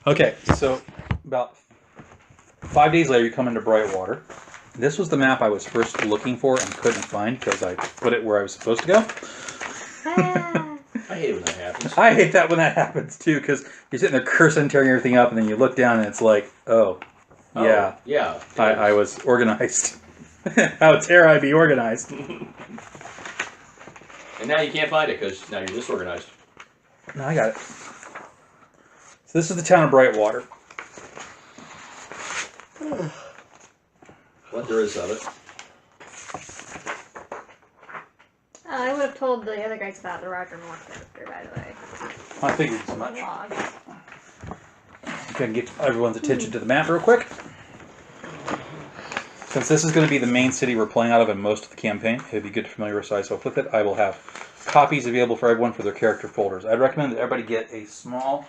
Okay, so about 5 days later, you come into Brightwater. This was the map I was first looking for and couldn't find because I put it where I was supposed to go. I hate when that happens. I hate that when that happens too because you're sitting there cursing, tearing everything up, and then you look down and it's like, oh, yeah. Yeah. I was organized. How dare I be organized? And now you can't find it because now you're disorganized. No, I got it. So this is the town of Brightwater. What there is of it. I would have told the other guys about the Roger Moore character, by the way. I figured as much. Vlog. Okay, get everyone's attention to the map real quick. Since this is going to be the main city we're playing out of in most of the campaign, it'd be good to familiarize yourself with it. I will have copies available for everyone for their character folders. I'd recommend that everybody get a small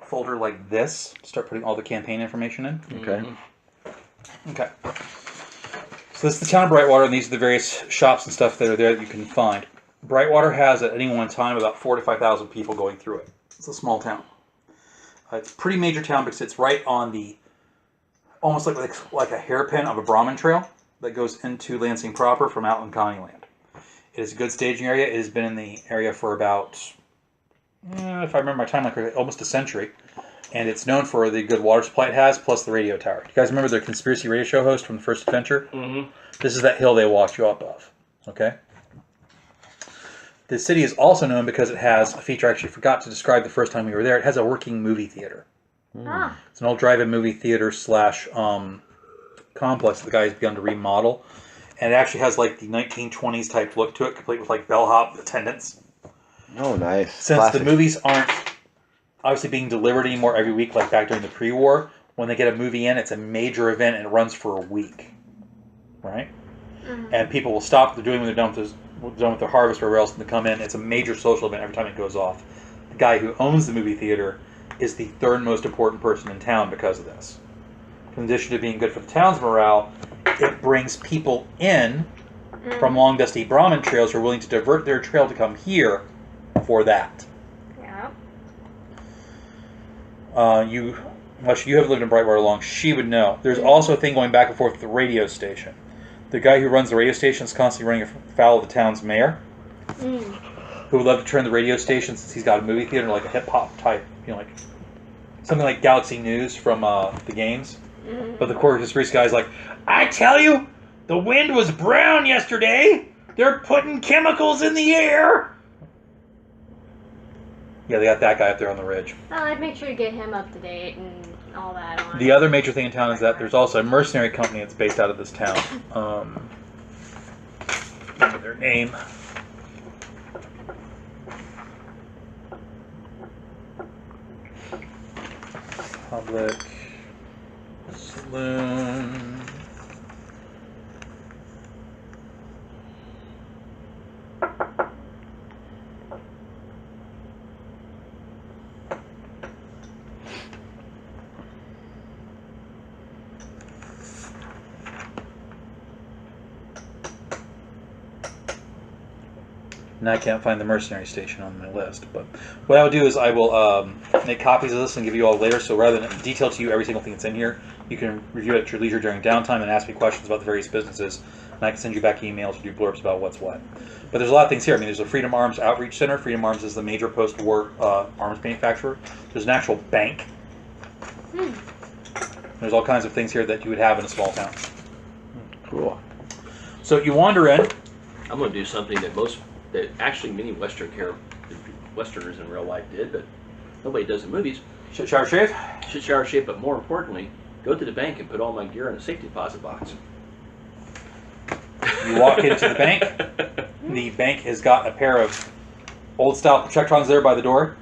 folder like this to start putting all the campaign information in. Okay. Okay. So this is the town of Brightwater, and these are the various shops and stuff that are there that you can find. Brightwater has, at any one time, about 4,000 to 5,000 people going through it. It's a small town. It's a pretty major town because it's right on the, almost like a hairpin of a Brahmin trail that goes into Lansing proper from out in Coneyland. It is a good staging area. It has been in the area for about, if I remember my time, like almost a century. And it's known for the good water supply it has, plus the radio tower. Do you guys remember the conspiracy radio show host from the first adventure? Mm-hmm. This is that hill they walked you up of. Okay? The city is also known because it has a feature I actually forgot to describe the first time we were there. It has a working movie theater. Ah. It's an old drive-in movie theater slash complex that the guys begun to remodel. And it actually has like the 1920s type look to it, complete with like bellhop attendants. Oh, nice. Since Classic. the movies aren't obviously being delivered anymore every week like back during the pre-war, when they get a movie in, it's a major event and it runs for a week. Right? Mm-hmm. And people will stop what they're doing when they're done with their harvest or wherever else and they come in. It's a major social event every time it goes off. The guy who owns the movie theater is the third most important person in town because of this. In addition to being good for the town's morale, it brings people in from long dusty Brahmin trails who are willing to divert their trail to come here for that. Yeah. Unless you have lived in Brightwater long, she would know. There's also a thing going back and forth with the radio station. The guy who runs the radio station is constantly running afoul of the town's mayor, who would love to turn the radio station, since he's got a movie theater, like a hip-hop type, like something like Galaxy News from the games. But the core conspiracy guy's like, I tell you, the wind was brown yesterday. They're putting chemicals in the air. Yeah, they got that guy up there on the ridge. Well, I'd make sure to get him up to date and all that on. The other major thing in town is that there's also a mercenary company that's based out of this town. Remember their name. Public Saloon. And I can't find the mercenary station on my list. But what I will do is I will make copies of this and give you all later. So rather than detail to you every single thing that's in here, you can review it at your leisure during downtime and ask me questions about the various businesses. And I can send you back emails or do blurbs about what's what. But there's a lot of things here. I mean, there's a Freedom Arms Outreach Center. Freedom Arms is the major post-war arms manufacturer. There's an actual bank. There's all kinds of things here that you would have in a small town. Cool. So you wander in. I'm going to do something that actually many Westerners in real life did, but nobody does in movies. Shit, shower, shave. Shit, shower, shave, but more importantly, go to the bank and put all my gear in a safety deposit box. You walk into the bank. The bank has got a pair of old-style Projectrons there by the door.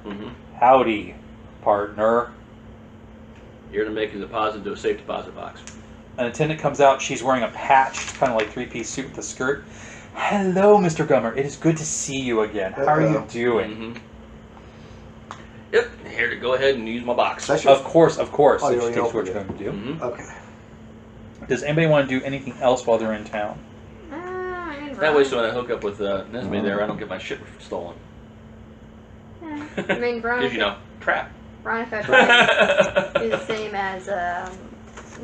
Howdy, partner. You're going to make a deposit into a safe deposit box. An attendant comes out. She's wearing a patched, kind of like three-piece suit with a skirt. Hello, Mr. Gummer. It is good to see you again. How are you doing? Yep, here to go ahead and use my box. Of course. Oh, If you she takes what opened you're going to do. Okay. Does anybody want to do anything else while they're in town? That way, so when I hook up with Nesme there, I don't get my shit stolen. I mean, Veronica. Because, trap. Ron Fed probably do the same as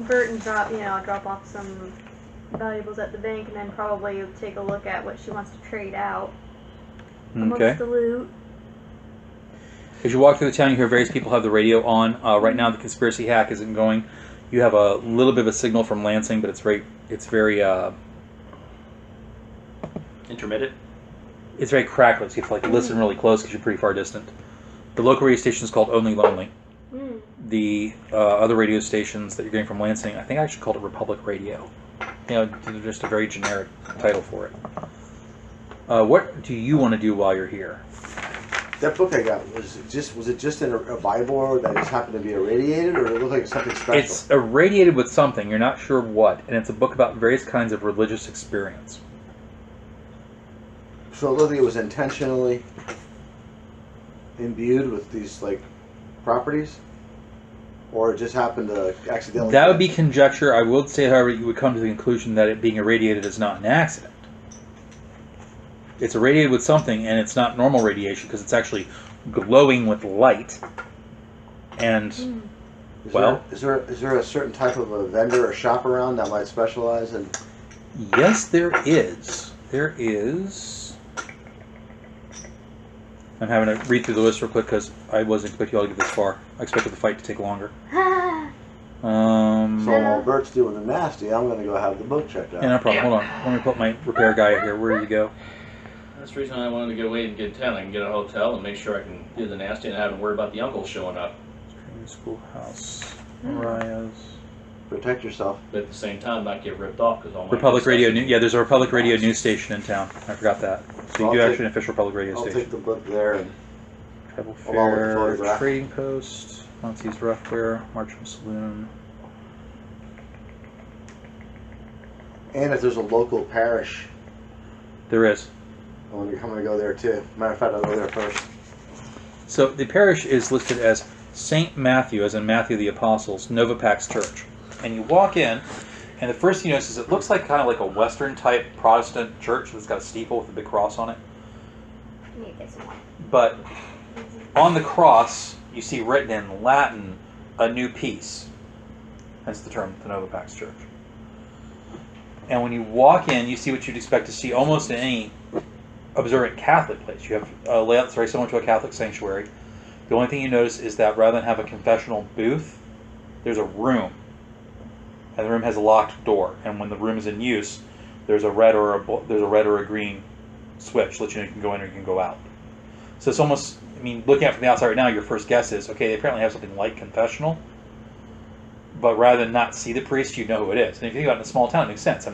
Bert and drop off some valuables at the bank and then probably take a look at what she wants to trade out amongst Okay. the loot. As you walk through the town, you hear various people have the radio on. Right now, the conspiracy hack isn't going. You have a little bit of a signal from Lansing, but it's very Intermittent. it's very crackly. So you have to listen really close because you're pretty far distant. The local radio station is called Only Lonely. Mm. The other radio stations that you're getting from Lansing, I think I actually called it Republic Radio. They're just a very generic title for it. What do you want to do while you're here? That book I got, was it just in a Bible that just happened to be irradiated, or it looked like something special? It's irradiated with something, you're not sure what, and it's a book about various kinds of religious experience. So it looked like it was intentionally imbued with these properties, or it just happened to accidentally. That would be conjecture. I would say, however, you would come to the conclusion that it being irradiated is not an accident. It's irradiated with something, and it's not normal radiation because it's actually glowing with light. And Is there a certain type of a vendor or shop around that might specialize in? yes, there is. There is. I'm having to read through the list real quick because I wasn't expecting you all to get this far. I expected the fight to take longer. So while Bert's doing the nasty, I'm going to go have the book checked out. Yeah, no problem. Hold on. Let me put my repair guy here. Where did he go? That's the reason I wanted to get away and get in town. I can get a hotel and make sure I can do the nasty and I haven't worried about the uncles showing up. Training schoolhouse. Mariah's. Protect yourself. But at the same time, not get ripped off because all my Republic stuff Radio. is- Yeah, there's a Republic Radio news station in town. I forgot that. So you I'll do take- actually an official Republic Radio I'll station. take the book there and Tribal along with the Fair, photograph. Trading Post, Monsi's Roughwear, Marcham Saloon. if there's a local parish, There is. I'm gonna go there too. Matter of fact, I'll go there first. So the parish is listed as St. Matthew, as in Matthew the Apostles, Nova Pax Church. And you walk in, and the first thing you notice is it looks like kind of like a Western type Protestant church that's got a steeple with a big cross on it. I need to get some more. But on the cross, you see written in Latin, "A New Peace." Hence the term, the Nova Pax Church. And when you walk in, you see what you'd expect to see almost in any observant Catholic place. You have a layout that's very similar to a Catholic sanctuary. The only thing you notice is that rather than have a confessional booth, there's a room. And the room has a locked door. And when the room is in use, there's a red or a green switch, let you know you can go in or you can go out. So it's almost, looking at it from the outside right now, your first guess is, okay, they apparently have something like confessional, but rather than not see the priest, you know who it is. And if you think about it in a small town, it makes sense.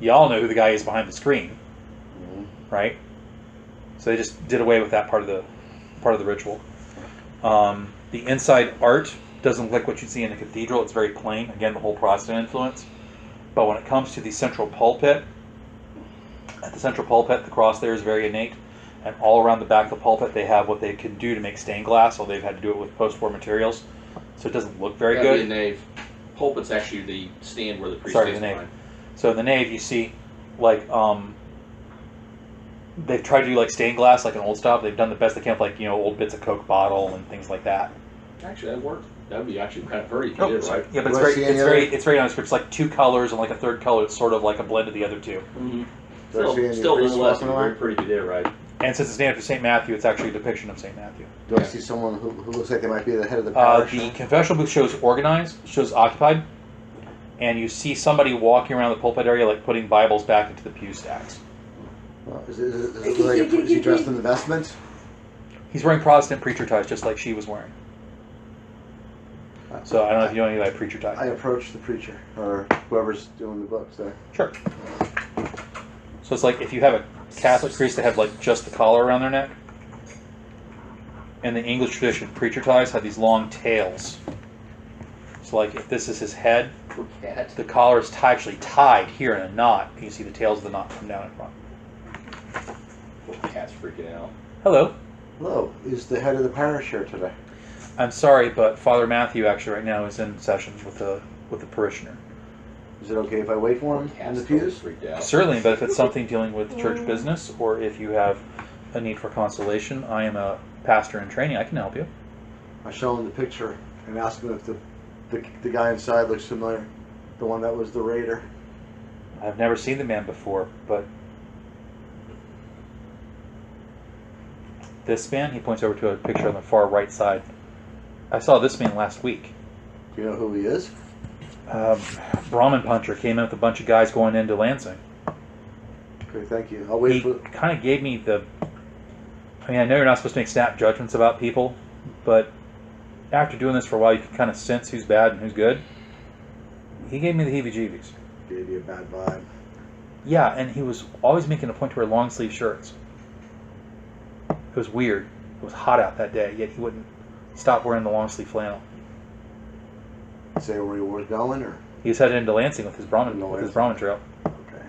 You all know who the guy is behind the screen, right? So they just did away with that part of the ritual. The inside art doesn't look like what you'd see in a cathedral. It's very plain. Again, the whole Protestant influence. But when it comes to the central pulpit, at the central pulpit, the cross there is very innate. And all around the back of the pulpit, they have what they can do to make stained glass, although they've had to do it with post-war materials. So it doesn't look very That'd be good. a nave. Pulpit's actually the stand where the priest Sorry, is the nave. behind. So in the nave, you see, they've tried to do stained glass, like an old style. They've done the best they can with old bits of Coke bottle and things like that. Actually, that worked. That would be actually kind of pretty if you did it right. Yeah, but Do I see any other- it's very nondescript. It's like two colors and a third color. It's sort of like a blend of the other two. Mm-hmm. Do I see any Still priests nonetheless, walking it'd be very around? pretty if you did it right. And since it's named after St. Matthew, it's actually a depiction of St. Matthew. Do I see someone who looks like they might be the head of the parish? The confessional booth shows organized, shows occupied, and you see somebody walking around the pulpit area, putting Bibles back into the pew stacks. Does it look like is he dressed in the vestments? He's wearing Protestant preacher ties, just like she was wearing. So I don't know if you know anything about preacher ties. I approach the preacher or whoever's doing the books there. Sure. So it's like if you have a Catholic priest that have just the collar around their neck. In the English tradition, preacher ties have these long tails. So if this is his head, Poor cat. the collar is actually tied here in a knot. You can see the tails of the knot come down in front. Poor cat's freaking out. Hello. Hello, is the head of the parish here today? I'm sorry, but Father Matthew actually right now is in sessions with the parishioner. Is it okay if I wait for him in Cat's the totally pews? freaked out. Certainly, but if it's something dealing with church business or if you have a need for consolation, I am a pastor in training. I can help you. I show him the picture and ask him if the guy inside looks familiar. The one that was the raider. I've never seen the man before, but this man, he points over to a picture on the far right side. I saw this man last week. Do you know who he is? Brahmin Puncher came in with a bunch of guys going into Lansing. Okay, thank you. I'll wait He for. kind of gave me the... I mean, I know you're not supposed to make snap judgments about people, but after doing this for a while, you can kind of sense who's bad and who's good. He gave me the heebie-jeebies. Gave you a bad vibe. Yeah, and he was always making a point to wear long sleeve shirts. It was weird. It was hot out that day, yet he wouldn't stop wearing the long sleeve flannel. Say where he was going, or He was headed into Lansing with his Brahmin trail. okay.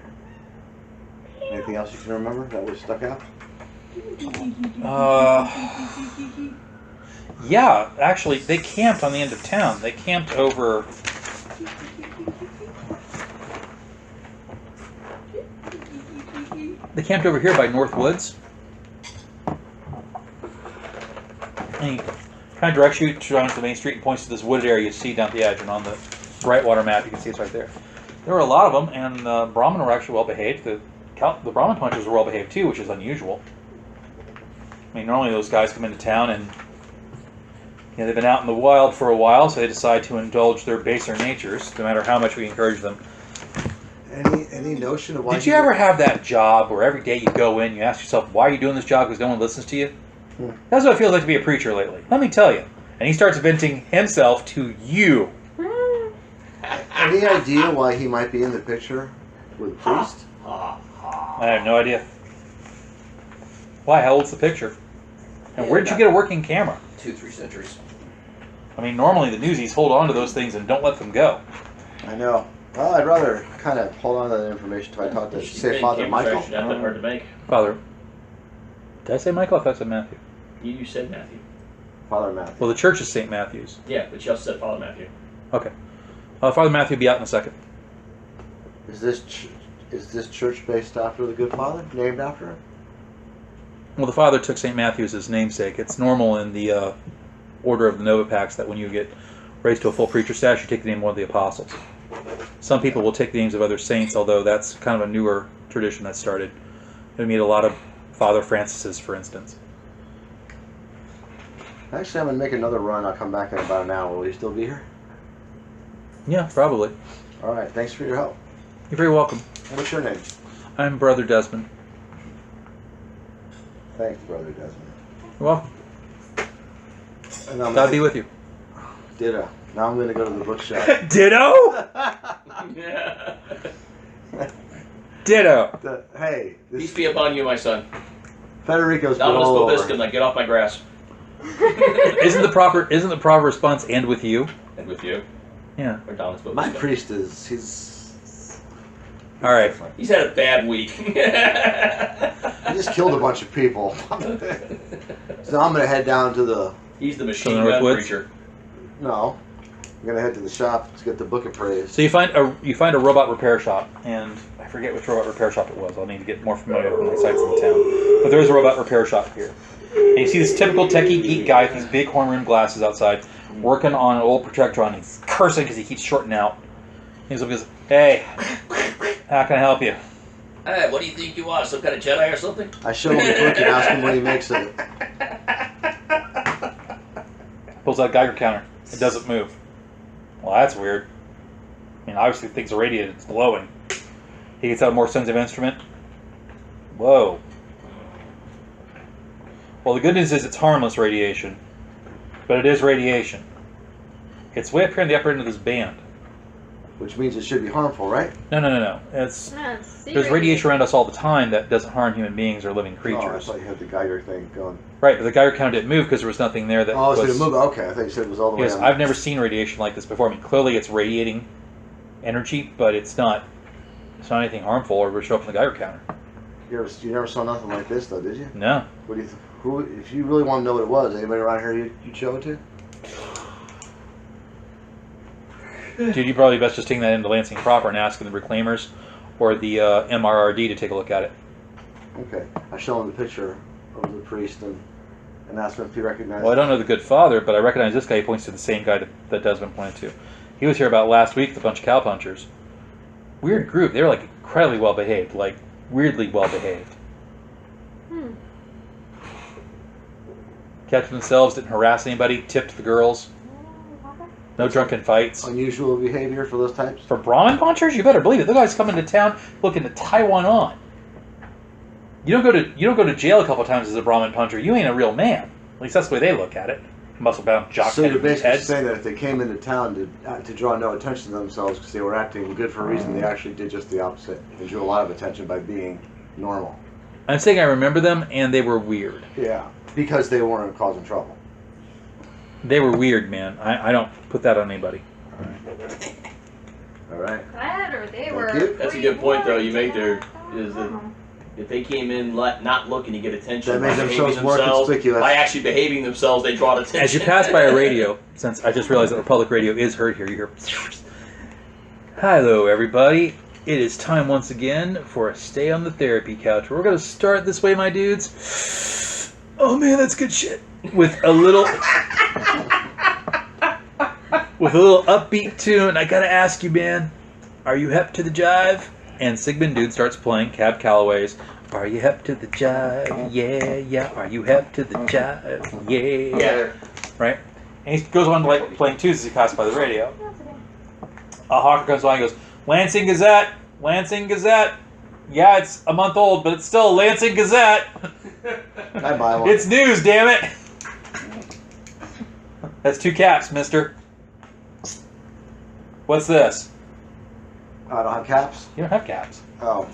Anything else you can remember that was stuck out? Yeah, actually, they camped on the end of town. They camped over... They camped over here by North Woods. And he kind of directs you down to the main street and points to this wooded area you see down at the edge. And on the Brightwater map, you can see it's right there. There were a lot of them, and the Brahmin were actually well behaved. The Brahmin punchers were well behaved too, which is unusual. I mean, normally those guys come into town and they've been out in the wild for a while, so they decide to indulge their baser natures, no matter how much we encourage them. Any notion of why? Did you ever have that job where every day you go in, you ask yourself, why are you doing this job because no one listens to you? That's what it feels like to be a preacher lately. Let me tell you. And he starts venting himself to you. Any idea why he might be in the picture with the priest? I have no idea. Why? How old's the picture? And where did you get a working camera? 2-3 centuries. I mean, normally the newsies hold on to those things and don't let them go. I know. Well, I'd rather kind of hold on to that information until I talk to, say, Father Michael. Not that hard to make. Father. Did I say Michael? I thought I said Matthew. You said Matthew. Father Matthew. Well, the church is St. Matthew's. Yeah, but you also said Father Matthew. Okay. Father Matthew will be out in a second. Is this church based after the Good Father? Named after him? Well, the father took St. Matthew as his namesake. It's normal in the order of the Novapax that when you get raised to a full preacher status, you take the name of one of the apostles. Some people will take the names of other saints, although that's kind of a newer tradition that started. We meet a lot of Father Francis's, for instance. Actually, I'm going to make another run. I'll come back in about an hour. Will you still be here? Yeah, probably. All right. Thanks for your help. You're very welcome. And what's your name? I'm Brother Desmond. Thanks, Brother Desmond. You're welcome. And I'm God be with you. Ditto. Now I'm going to go to the bookshop. Ditto? Yeah. Ditto. Hey, Peace this be upon you, my son. Federico's been Dominus all Vobiscum, over. now get off my grass. Isn't the proper response end with you? And with you. Yeah. Or Dominus Vobiscum. My priest he's All right. different. He's had a bad week. He just killed a bunch of people. So I'm going to head down to the... He's the machine North gun Woods? preacher. No. I'm going to head to the shop to get the book of praise. So you find a robot repair shop, and I forget which robot repair shop it was. I'll need to get more familiar with my sites in the town. But there is a robot repair shop here. And you see this typical techie geek guy with these big horn-rimmed glasses outside, working on an old Protectron. He's cursing because he keeps shorting out. He's like, "Hey, how can I help you?" Hey, what do you think you are? Some kind of Jedi or something? I show him the book and ask him what he makes of it. Pulls out a Geiger counter. It doesn't move. Well, that's weird. I mean, obviously things are radiated. It's glowing. He gets out a more sensitive instrument. Whoa. Well, the good news is it's harmless radiation. But it is radiation. It's way up here in the upper end of this band. Which means it should be harmful, right? No. It's No, there's radiation around us all the time that doesn't harm human beings or living Oh, I creatures. thought you had the Geiger thing going. Right, but the Geiger counter didn't move because there was nothing there that Oh, was... so it moved. Okay, I thought you said it was all the way Yes, on. I've never seen radiation like this before. I mean, clearly it's radiating energy, but it's not anything harmful or would show up in the Geiger counter. You never saw nothing like this, though, did you? No. What do you? Who? If you really want to know what it was, anybody around here you'd show it to? Dude, you probably best just taking that into Lansing proper and asking the reclaimers or the MRRD to take a look at it. Okay, I show him the picture of the priest and And that's when he recognized. Well, I don't know the Good Father, but I recognize this guy. He points to the same guy that Desmond pointed to. He was here about last week with a bunch of cowpunchers. Weird group. They were like incredibly well behaved, like weirdly well behaved. Kept themselves, didn't harass anybody, tipped the girls. No drunken fights. Unusual behavior for those types. For Brahmin punchers, you better believe it. The guy's coming to town looking to tie one on. You don't go to jail a couple times as a Brahmin puncher. You ain't a real man. At least that's the way they look at it. Muscle bound, jock So you're headed basically heads. saying that if they came into town to draw no attention to themselves because they were acting good for a reason, they actually did just the opposite and drew a lot of attention by being normal. I'm saying I remember them, and they were weird. Yeah, because they weren't causing trouble. They were weird, man. I don't put that on anybody. All right. That or they Thank were. you. That's a good point, though, you make there, is that if they came in not looking to get attention, That made by themselves behaving more themselves, conspicuous. by actually behaving themselves, they draw attention. As you pass by a radio, since I just realized that Republic Radio is heard here, you hear, hello, everybody. It is time once again for a stay on the therapy couch. We're going to start this way, my dudes. Oh, man, that's good shit. With a little upbeat tune. I got to ask you, man, are you hep to the jive? And Sigmund Dude starts playing Cab Calloway's Are You Hep to the Jive? Yeah, yeah. Are you hep to the jive? Yeah, yeah. Right? And he goes on to like playing tunes as he passes by the radio. A hawker comes by and goes, Lansing Gazette! Lansing Gazette! Yeah, it's a month old, but it's still a Lansing Gazette! I buy one. It's news, damn it! That's 2 caps, mister. What's this? I don't have caps. You don't have caps. Oh.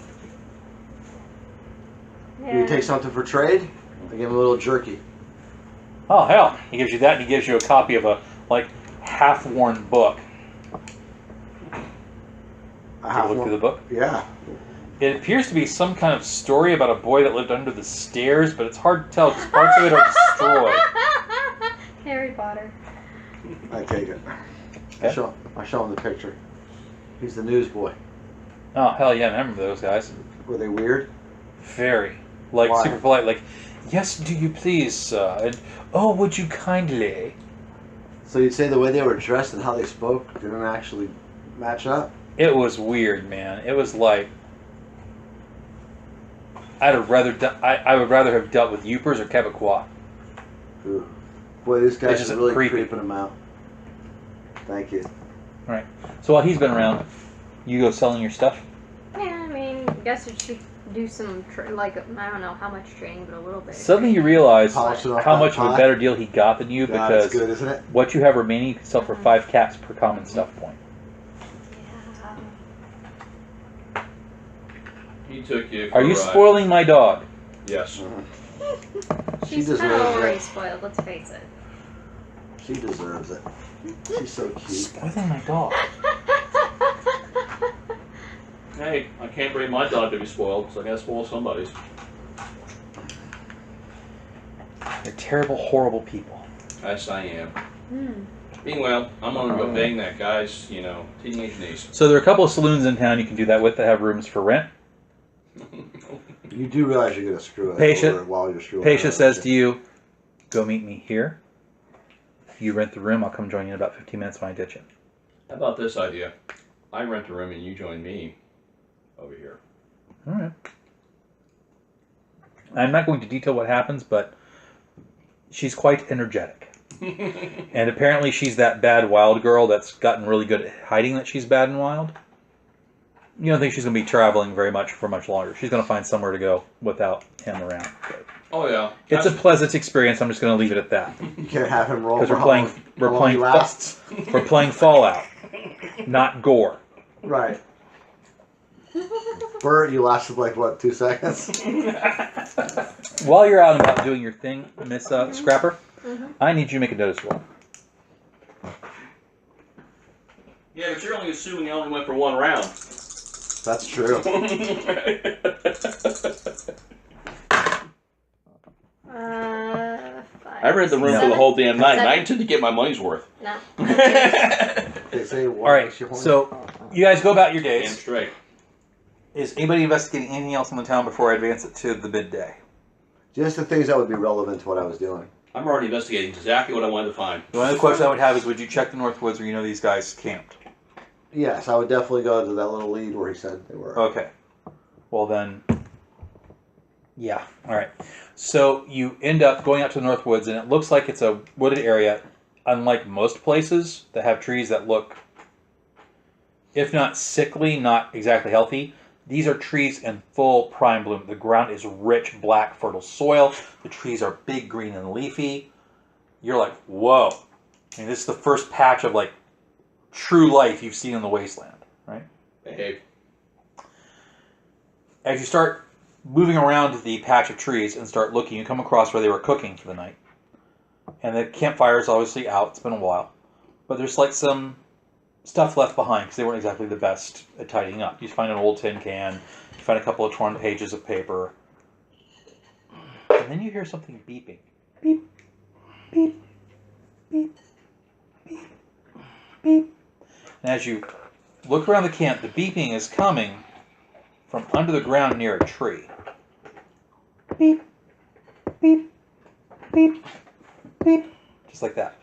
Yeah. You take something for trade? I give him a little jerky. Oh, hell. He gives you that, and he gives you a copy of a, like, half-worn book. Did you look through the book? Yeah. It appears to be some kind of story about a boy that lived under the stairs, but it's hard to tell because parts of it are destroyed. Harry Potter. I take it. Okay. I show him the picture. He's the newsboy. Oh, hell yeah, I remember those guys. Were they weird? Very. Like, Why? super polite. Like, yes, do you please, sir? And, oh, would you kindly? So you'd say the way they were dressed and how they spoke didn't actually match up? It was weird, man. It was like... I would rather have dealt with Yoopers or Quebecois. Ooh. Boy, these guys just are really creepy. creeping him out. Thank you. Right. So while he's been around, you go selling your stuff? Yeah, I mean, I guess it should do some, I don't know how much training, but a little bit. Suddenly you realize Polish it off how that much of a pot. better deal he got than you God, it's because good, isn't it? what you have remaining you can sell for 5 caps per common stuff point. He took you. Are you spoiling my dog? Yes. She She's kind of deserves already it. spoiled, let's face it. She deserves it. She's so cute. Spoiling my dog? Hey, I can't bring my dog to be spoiled, so I gotta spoil somebody's. They're terrible, horrible people. Yes, I am. Hmm. Meanwhile, I'm gonna go bang that guy's, teenage niece. So there are a couple of saloons in town you can do that with that have rooms for rent. You do realize you're going to screw it Patient- over while you're screwing Pasha it says over. to you, go meet me here. If you rent the room, I'll come join you in about 15 minutes when I ditch it. How about this idea? I rent a room and you join me over here. All right. I'm not going to detail what happens, but she's quite energetic. And apparently she's that bad wild girl that's gotten really good at hiding that she's bad and wild. You don't think she's going to be traveling very much for much longer. She's going to find somewhere to go without him around. But Oh yeah. it's a pleasant experience. I'm just going to leave it at that. You can't have him roll 'Cause for we're how playing- long- we're how long playing he lasts. We're playing Fallout, not Gore. Right. Bert, you lasted like, what, 2 seconds? While you're out and about doing your thing, Miss Scrapper, Mhm. I need you to make a notice roll. Yeah, but you're only assuming I only went for 1 round. That's true. I read the room for the whole damn night, and I intend to get my money's worth. No. They say, All right, so you guys go about your Damn days. straight. Is anybody investigating anything else in the town before I advance it to the midday? Just the things that would be relevant to what I was doing. I'm already investigating exactly what I wanted to find. The only question I would have is, would you check the North Woods where you know these guys camped? Yes, I would definitely go to that little lead where he said they were. Okay. Well then, yeah. All right. So you end up going out to the North Woods, and it looks like it's a wooded area, unlike most places that have trees that look, if not sickly, not exactly healthy. These are trees in full prime bloom. The ground is rich, black, fertile soil. The trees are big, green, and leafy. You're like, whoa. I mean, this is the first patch of like true life you've seen in the wasteland, right? Hey, As you start moving around the patch of trees and start looking, you come across where they were cooking for the night. And the campfire is obviously out. It's been a while. But there's like some stuff left behind because they weren't exactly the best at tidying up. You find an old tin can. You find a couple of torn pages of paper. And then you hear something beeping. Beep, beep, beep, beep, beep. And as you look around the camp, the beeping is coming from under the ground near a tree. Beep, beep, beep, beep. Just like that.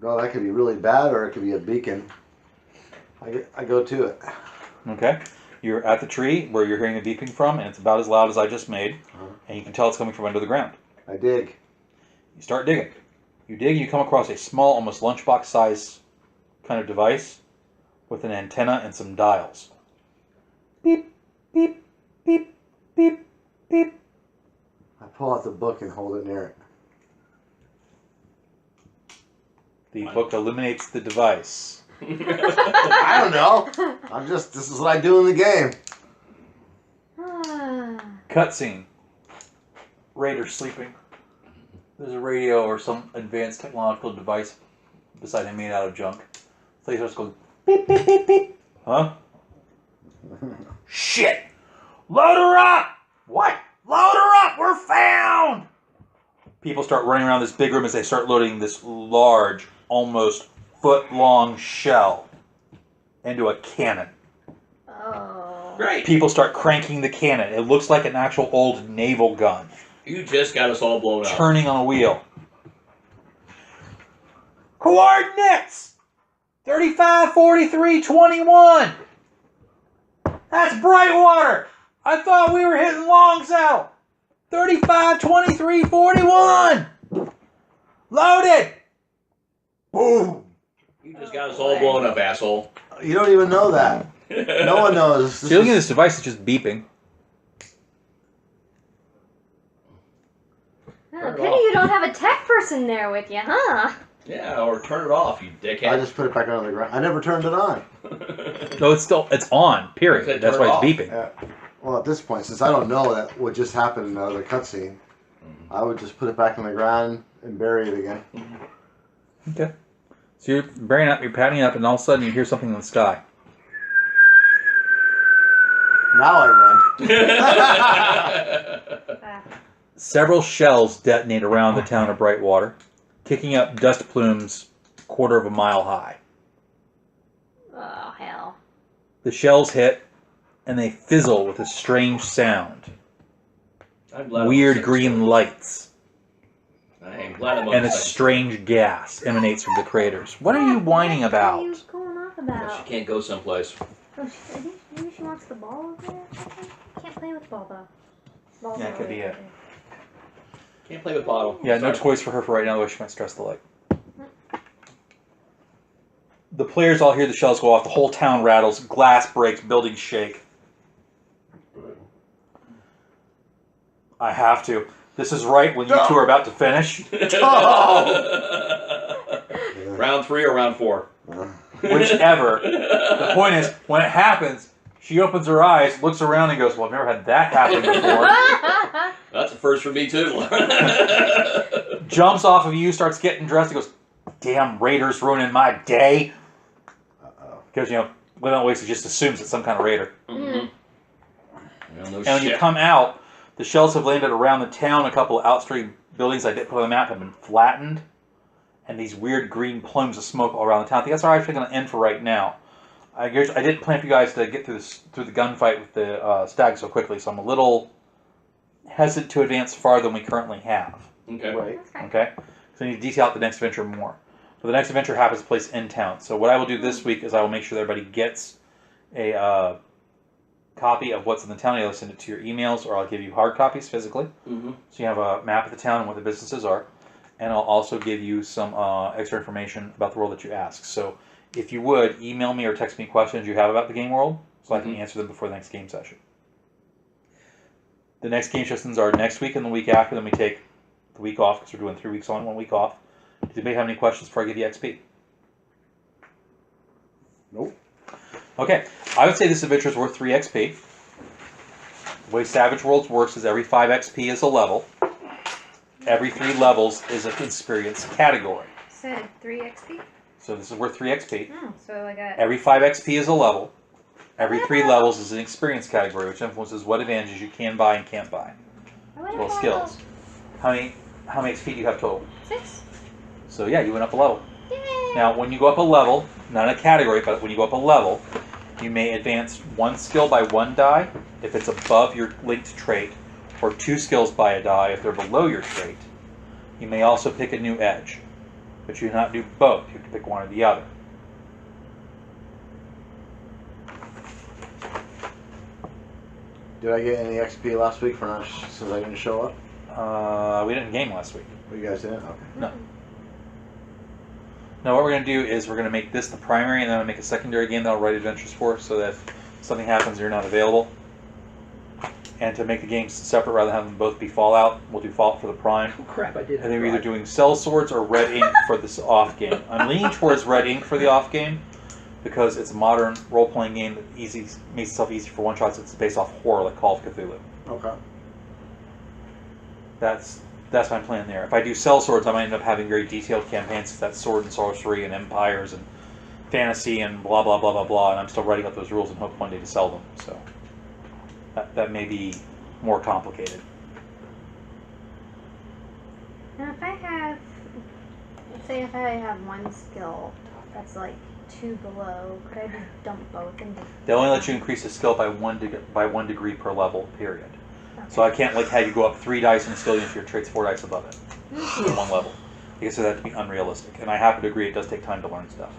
No, that could be really bad, or it could be a beacon. I go to it. Okay? You're at the tree where you're hearing the beeping from, and it's about as loud as I just made. And you can tell it's coming from under the ground. I dig. You start digging. You dig, you come across a small, almost lunchbox size kind of device with an antenna and some dials. Beep, beep, beep, beep, beep. I pull out the book and hold it near it. The book illuminates the device. I don't know. This is what I do in the game. Cutscene. Raider sleeping. There's a radio or some advanced technological device beside him made out of junk. So he starts going beep, beep, beep, beep. Huh? Shit! Load her up! What? Load her up! We're found! People start running around this big room as they start loading this large, almost foot-long shell into a cannon. Oh. great. People start cranking the cannon. It looks like an actual old naval gun. You just got us all blown up. Turning on a wheel. Coordinates! 35, 43, 21. That's Brightwater. I thought we were hitting Longsaddle. 35, 23, 41. Loaded. Boom. You just got us all blown up, asshole. You don't even know that. No one knows. So you're looking at this device that's just beeping. Oh, pity you don't have a tech person there with you, huh? Yeah, or turn it off, you dickhead. I just put it back on the ground. I never turned it on. No, it's on, period. Said That's turn why it it's beeping. Yeah. Well, at this point, since I don't know that what just happened in the other cutscene, I would just put it back on the ground and bury it again. Okay. So you're burying up, you're patting it up, and all of a sudden you hear something in the sky. Now I run. Ah. Several shells detonate around the town of Brightwater, kicking up dust plumes quarter of a mile high. Oh, hell. The shells hit, and they fizzle with a strange sound. I'm glad Weird I'm green lights, I'm glad I'm on and a the second. strange gas emanates from the craters. What are you whining What are you about? going off She about? can't go someplace. Oh, I think maybe she wants the ball over there. Can't play with ball though. Ball's Yeah, it over could be there. it. Can't play with bottle. Yeah, no Sorry. toys for her for right now, though she might stress the light. The players all hear the shells go off, the whole town rattles, glass breaks, buildings shake. I have to. This is right when you two are about to finish. Round 3 or round 4? Whichever. The point is, when it happens, she opens her eyes, looks around, and goes, well, I've never had that happen before. That's a first for me, too. Jumps off of you, starts getting dressed, and goes, damn raiders ruining my day. Because, you know, Lynn Wasted just assumes it's some kind of raider. Mm-hmm. Well, no And when you shit. come out, the shells have landed around the town. A couple of outstream buildings I didn't put on the map have been flattened. And these weird green plumes of smoke all around the town. I think that's where I'm actually going to end for right now. I didn't plan for you guys to get through the gunfight with the stag so quickly, so I'm a little hesitant to advance farther than we currently have. Okay. Right. Okay. Okay? So we need to detail out the next adventure more. So the next adventure happens to place in town. So what I will do this week is I will make sure that everybody gets a copy of what's in the town. I'll send it to your emails, or I'll give you hard copies physically. Mm-hmm. So you have a map of the town and what the businesses are. And I'll also give you some extra information about the world that you ask. So if you would, email me or text me questions you have about the game world so I can answer them before the next game session. The next game sessions are next week and the week after. Then we take the week off because we're doing 3 weeks on, 1 week off. Does anybody have any questions before I give you XP? Nope. Okay, I would say this adventure is worth 3 XP. The way Savage Worlds works is every 5 XP is a level. Every 3 levels is an experience category. Said 3 XP. So this is worth 3 XP. Oh, so I got. Every 5 XP is a level. Every 3 levels is an experience category, which influences what advantages you can buy and can't buy. I Well, skills. How many XP do you have total? 6. So yeah, you went up a level. Yay! Now, when you go up a level, not a category, but when you go up a level, you may advance 1 skill by 1 die if it's above your linked trait, or 2 skills by a die if they're below your trait. You may also pick a new edge, but you cannot do both. You have to pick one or the other. Did I get any XP last week for not since I didn't show up? We didn't game last week. Oh, you guys didn't? Okay. No. Now what we're going to do is we're going to make this the primary, and then I'll make a secondary game that I'll write adventures for, so that if something happens you're not available. And to make the games separate rather than have them both be Fallout, we'll do Fallout for the prime. Oh, crap, I did. And then we're either doing Cell Swords or Red Ink for this off game. I'm leaning towards Red Ink for the off game because it's a modern role-playing game that makes itself easy for one-shots. It's based off horror like Call of Cthulhu. Okay. That's my plan there. If I do Cell Swords, I might end up having very detailed campaigns. That's sword and sorcery and empires and fantasy and blah blah blah blah blah. And I'm still writing up those rules and hope one day to sell them. So that may be more complicated. Now, if I have, let's say, if I have 1 skill that's like 2 below, could I just dump both into? They only let you increase the skill by 1 degree per level. Period. So I can't like have you go up 3 dice in a skill if your trait's 4 dice above it in 1 level. I guess that to be unrealistic. And I happen to agree it does take time to learn stuff.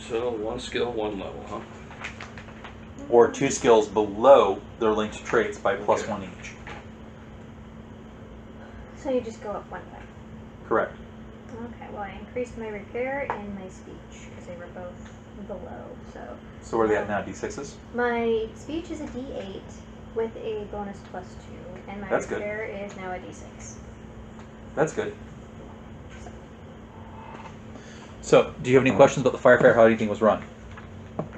So 1 skill, 1 level, huh? Or 2 skills below their linked traits by plus 1 each. So you just go up 1 way. Correct. Okay, well, I increased my repair and my speech because they were both below, so. So where are they at now? D6s? My speech is a D8 with a bonus +2, and my That's good. repair is now a D6. That's good. So, do you have any questions about the firefighter? How anything was run?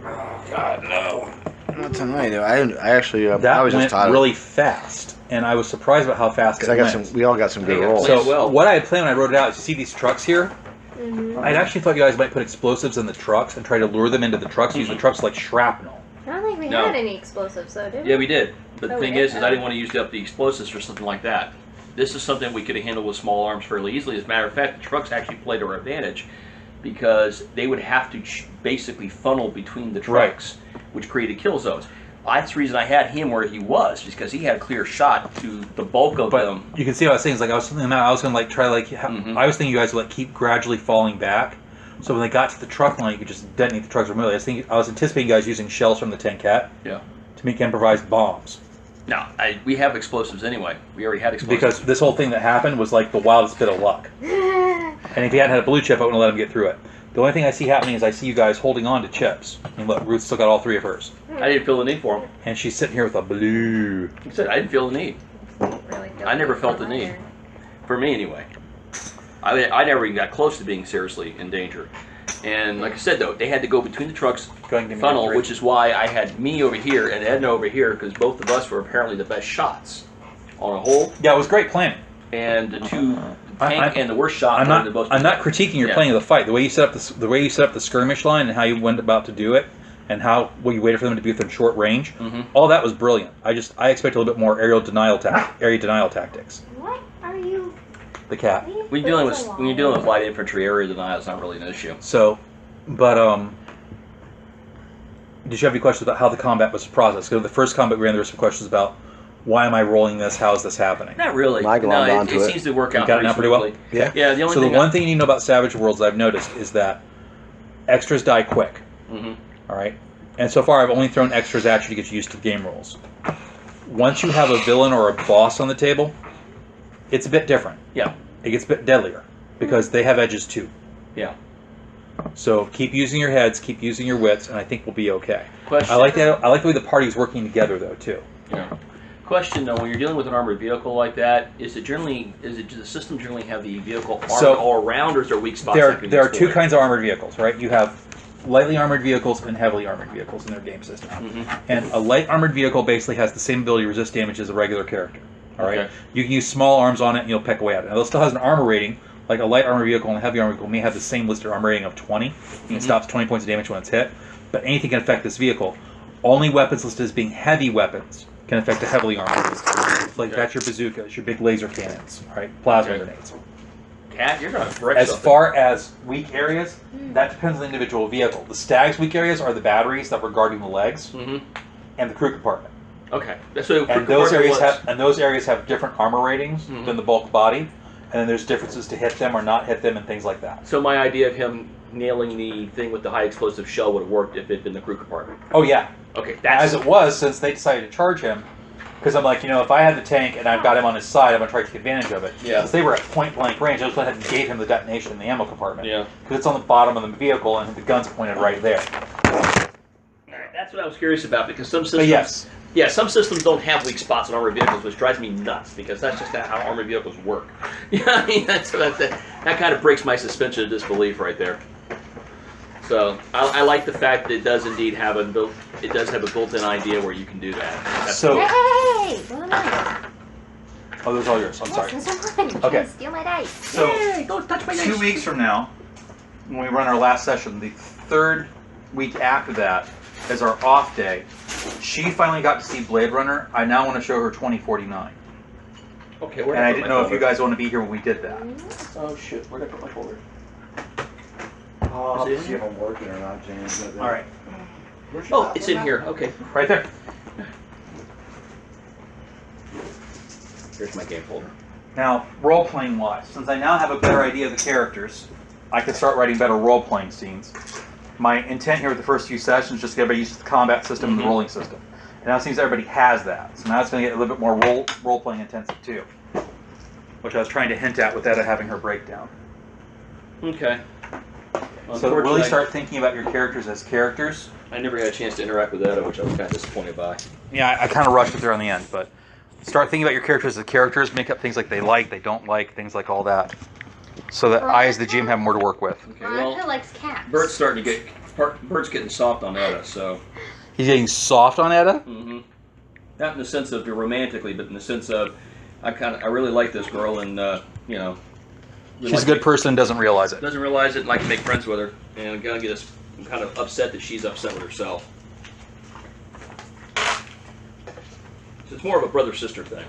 God, no. Not tonight. I actually, I That was went just tired. really fast, and I was surprised about how fast it Because I got went. some. We all got some good Yeah, rolls. so- So well. what I had planned when I wrote it out is you see these trucks here? Mm-hmm. I'd actually thought you guys might put explosives in the trucks and try to lure them into the trucks, use the trucks like shrapnel. I don't think we No. had any explosives, though, did we? Yeah, we did. But the Oh, thing we is did? I didn't want to use up the explosives for something like that. This is something we could have handled with small arms fairly easily. As a matter of fact, the trucks actually played to our advantage because they would have to basically funnel between the trucks, which created kill zones. That's the reason I had him where he was, just because he had a clear shot to the bulk of But them. you can see what I was saying. Is like I was thinking about, I was going to like try like Mhm. I was thinking you guys would like keep gradually falling back, so when they got to the truck line, you could just detonate the trucks remotely. I was anticipating you guys using shells from the Tin Cat Yeah. to make improvised bombs, No, we have explosives anyway. We already had explosives. because this whole thing that happened was like the wildest bit of luck. And if you hadn't had a blue chip, I wouldn't have let him get through it. The only thing I see happening is I see you guys holding on to chips. And look, Ruth still got all 3 of hers, I didn't feel the need for them. and she's sitting here with a blue. Like I said, I didn't feel the need. Really feel I never like felt the it's need. iron. For me, anyway. I never even got close to being seriously in danger. And like I said, though, they had to go between the trucks Go ahead and give me funnel, your 3. which is why I had me over here and Edna over here, because both of us were apparently the best shots on a hole. Yeah, it was great planning. And the two, the I- tank and the worst shot I'm were the most. not critiquing your Yeah. planning of the fight. The way you set up the skirmish line and how you went about to do it, and how you waited for them to be within short range. Mhm. All that was brilliant. I expect a little bit more area denial tactics. What are you? The cat. leave When you're dealing this with alone? light infantry, area denial is not really an issue. So, but did you have any questions about how the combat was processed? Because the first combat we ran, there were some questions about why am I rolling this? How is this happening? Not really. I glommed no, onto it. seems to work out Got it now pretty well? smoothly. Yeah. Yeah, the only So thing the one thing you need to know about Savage Worlds I've noticed is that extras die quick. Mhm. All right, and so far I've only thrown extras at you to get you used to the game rules. Once you have a villain or a boss on the table, it's a bit different. Yeah. It gets a bit deadlier because they have edges too. Yeah. So keep using your heads, keep using your wits, and I think we'll be okay. Question. I like that. I like the way the party's working together though too. Yeah. Question though, when you're dealing with an armored vehicle like that, does the system generally have the vehicle armored So, all around, or is there weak spots? that can There are be two exploited? kinds of armored vehicles, right? You have lightly armored vehicles and heavily armored vehicles in their game system. Mhm. And a light armored vehicle basically has the same ability to resist damage as a regular character. All right, Okay. you can use small arms on it and you'll pick away at it. Now, it still has an armor rating. Like a light armored vehicle and a heavy armored vehicle may have the same listed armor rating of 20. And it stops 20 points of damage when it's hit. But anything can affect this vehicle. Only weapons listed as being heavy weapons can affect a heavily armored vehicle. Like that's your bazookas, your big laser cannons, all right, plasma Okay. grenades. Cat, you're gonna wreck As something. far as weak areas, that depends on the individual vehicle. The Stag's weak areas are the batteries that were guarding the legs Mhm. and the crew compartment. Okay, that's what And those areas have different armor ratings Mhm. than the bulk body, and then there's differences to hit them or not hit them and things like that. So my idea of him nailing the thing with the high explosive shell would have worked if it had been the crew compartment. Oh yeah, Okay, as that's it was, since they decided to charge him, because I'm like, if I had the tank and I've got him on his side, I'm gonna try to take advantage of it. Yeah. Since they were at point blank range, I just went ahead and gave him the detonation in the ammo compartment. yeah. Because it's on the bottom of the vehicle and the gun's pointed right there. That's what I was curious about because some But systems, yes, yeah, some systems don't have weak spots in armored vehicles, which drives me nuts because that's just how armored vehicles work. Yeah, I mean that kind of breaks my suspension of disbelief right there. So I like the fact that it does indeed have a built-in idea where you can do that. That's so Hey! Those are mine. oh, those are all yours. I'm sorry. Yes, those are mine. You're Okay. trying to steal my dice. So Hey, don't touch my 2 dice. weeks from now, when we run our last session, the third week after that is our off day. She finally got to see Blade Runner. I now want to show her 2049, Okay, where and I didn't know if you guys want to be here when we did that. Oh shit, where did I put my folder? I'll have Is it to in see here? if I'm working or not, James. All right, Oh, it's in here. Okay, right there. here's my game folder. Now, role-playing wise, since I now have a better idea of the characters, I can start writing better role-playing scenes. My intent here with the first few sessions is just to get everybody used to the combat system and the rolling system. And now it seems everybody has that. So now it's going to get a little bit more role-playing intensive too. Which I was trying to hint at with Etta having her breakdown. Okay. So really Unfortunately, start thinking about your characters as characters. I never had a chance to interact with Etta, which I was kind of disappointed by. Yeah, I kind of rushed it there on the end, but start thinking about your characters as characters, make up things like they like, they don't like, things like all that. So that I, as the GM, have more to work with. Okay, Veronica well, likes cats. Bert's getting soft on Etta, so. He's getting soft on Etta? Mm-hmm. Not in the sense of romantically, but in the sense of I really like this girl, and really She's like a good person and doesn't realize it. doesn't realize it and like to make friends with her, and I'm gonna get us kind of upset that she's upset with herself. So it's more of a brother-sister thing.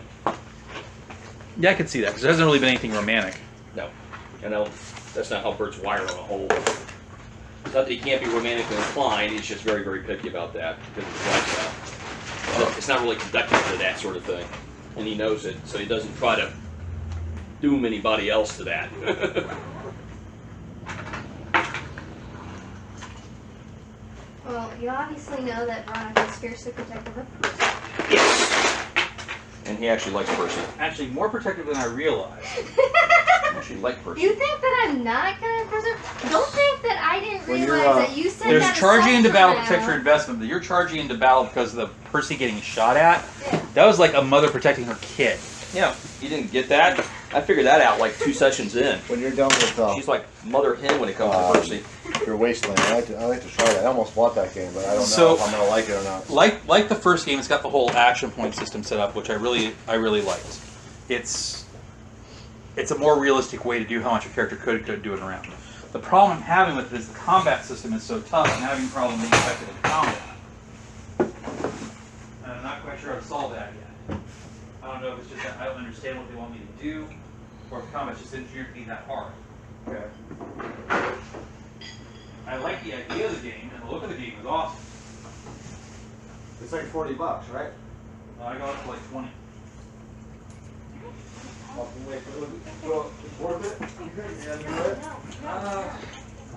Yeah, I can see that, because there hasn't really been anything romantic. No, that's not how Bert's wired on a whole. It's not that he can't be romantically inclined. He's just very, very picky about that because of his lifestyle. It's not really conducted to that sort of thing, and he knows it, so he doesn't try to doom anybody else to that. Well, you obviously know that Veronica's fiercely protective of Percy. Yes. And he actually likes Percy. Actually, more protective than I realized. He actually likes Percy. You think that I'm not gonna preserve? Don't think that I didn't When realize you're, that you said There's that charging into assault battle around. protect your investment, but you're charging into battle because of the Percy getting shot at. Yeah. That was like a mother protecting her kid. Yeah, you didn't get that? I figured that out like 2 sessions in. When you're done with She's like mother hen when it comes to Percy. your Wasteland, I like to try that. I almost bought that game, but I don't know So- if I'm gonna like it or not. Like the first game, it's got the whole action point system set up, which I really liked. It's a more realistic way to do how much a character could do it around. The problem I'm having with it is the combat system is so tough. I'm having a problem being effective in combat. And I'm not quite sure how to solve that yet. I don't know if it's just that I don't understand what they want me to do, or if combat's just engineered to be that hard. Okay. I like the idea of the game, and the look of the game is awesome. It's like $40, right? I got up to like 20. Well, it's worth it? You think you're gonna do it?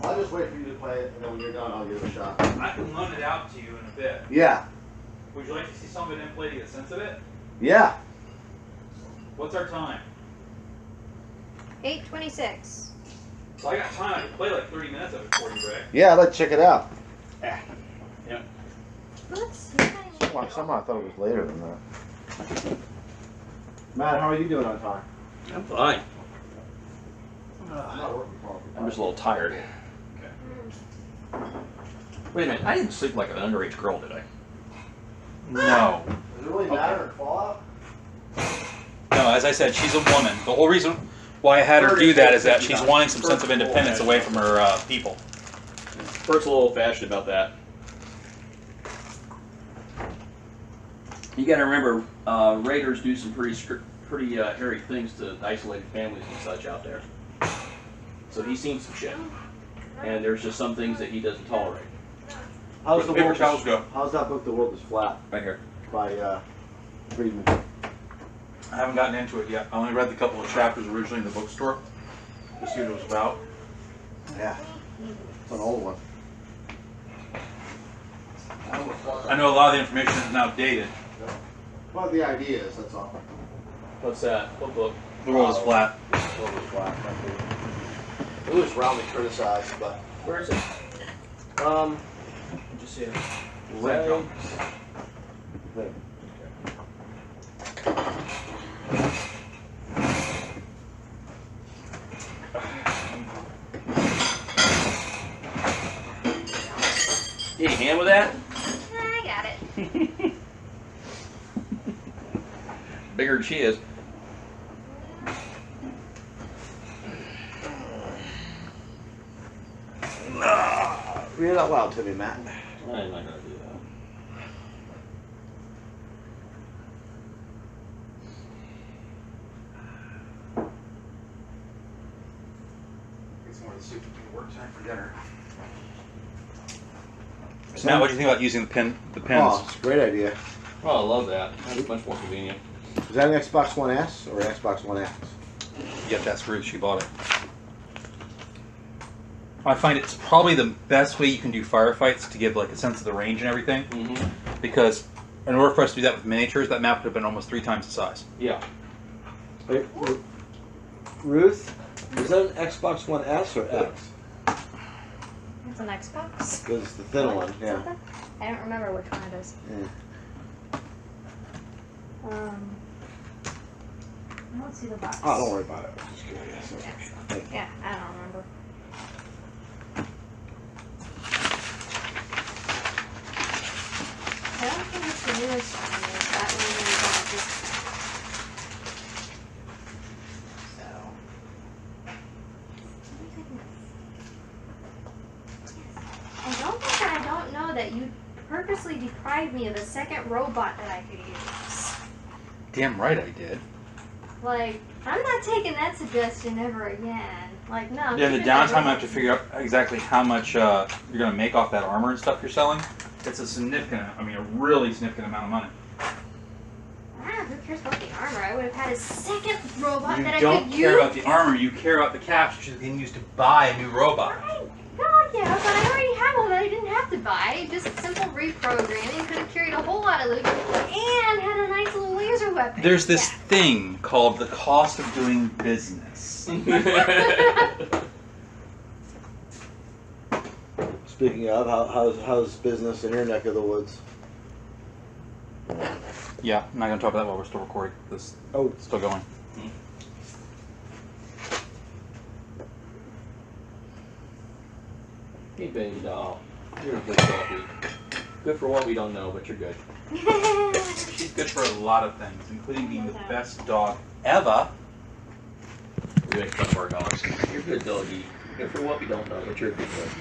I'll just wait for you to play it, and then when you're done, I'll give it a shot. I can loan it out to you in a bit. Yeah. Would you like to see some of it in play to get a sense of it? Yeah. What's our time? 8:26. So I got time. I can play like 30 minutes of it for you, Ray. Yeah, let's check it out. Let's see. Somehow I thought it was later than that. Matt, how are you doing on time? I'm fine. I'm not working for I'm just a little tired. Wait a minute, I didn't sleep like an underage girl, did I? No. Does it really matter in Fallout? No, as I said, she's a woman. The whole reason why I had her do that is that she's wanting some sense of independence away from her people. Bert's a little old-fashioned about that. You got to remember, raiders do some pretty hairy things to isolated families and such out there. So he's seen some shit, and there's just some things that he doesn't tolerate. How's the Paper world? towels go. How's that book, The World Is Flat, Right here. by Friedman? I haven't gotten into it yet. I only read the couple of chapters originally in the bookstore to see what it was about. Yeah. It's an old one. I know a lot of the information is now dated. Well, the idea is, that's all. What's that? What book? The world is flat. The World Is Flat. It was roundly criticized, but Where is it? Just see it. Red. Any hand with that? I got it. Bigger than she is. Read it out loud to me, Matt. I'm not gonna do that. Get some more of the soup to work time for dinner. So Matt, what do you think about using the pins? Oh, it's a great idea. Oh, I love that. That's much more convenient. Is that an Xbox One S or an Xbox One X? You have to ask Ruth. She bought it. I find it's probably the best way you can do firefights to give like a sense of the range and everything. Mm-hmm. Because in order for us to do that with miniatures, that map would have been almost 3 times the size. Yeah. Hey, Ruth, is that an Xbox One S or X? It's an Xbox. Because it's the thin one, yeah. Something? I don't remember which one it is. I don't see the box. Oh, don't worry about it. I was just curious. Thank you. Yeah, I don't remember. I don't think it's the newest one. It's that one we got just. So. I don't think I don't know that you purposely deprived me of a second robot that I could use. Damn right I did. Like, I'm not taking that suggestion ever again. Like, no. I'm Yeah, the keeping that downtime I have robot. to figure out exactly how much you're going to make off that armor and stuff you're selling. It's a significant, I mean, a really significant amount of money. Ah, who cares about the armor? I would have had a second robot You that I don't could care use. about the armor, you care about the cash which is being used to buy a new robot. Right. God, yeah, but I already have one that I didn't have to buy. Just simple reprogramming. Could have carried a whole lot of loot and had a nice little laser weapon. There's this thing called the cost of doing business. Speaking of, how's business in your neck of the woods? Yeah, I'm not going to talk about that while we're still recording. This Oh, still going. Hey, baby doll. You're a good doggy. Good for what we don't know, but you're good. She's good for a lot of things, including being the best dog ever. We make fun of our dogs. You're a good doggy. Good for what we don't know, but you're a good doggy.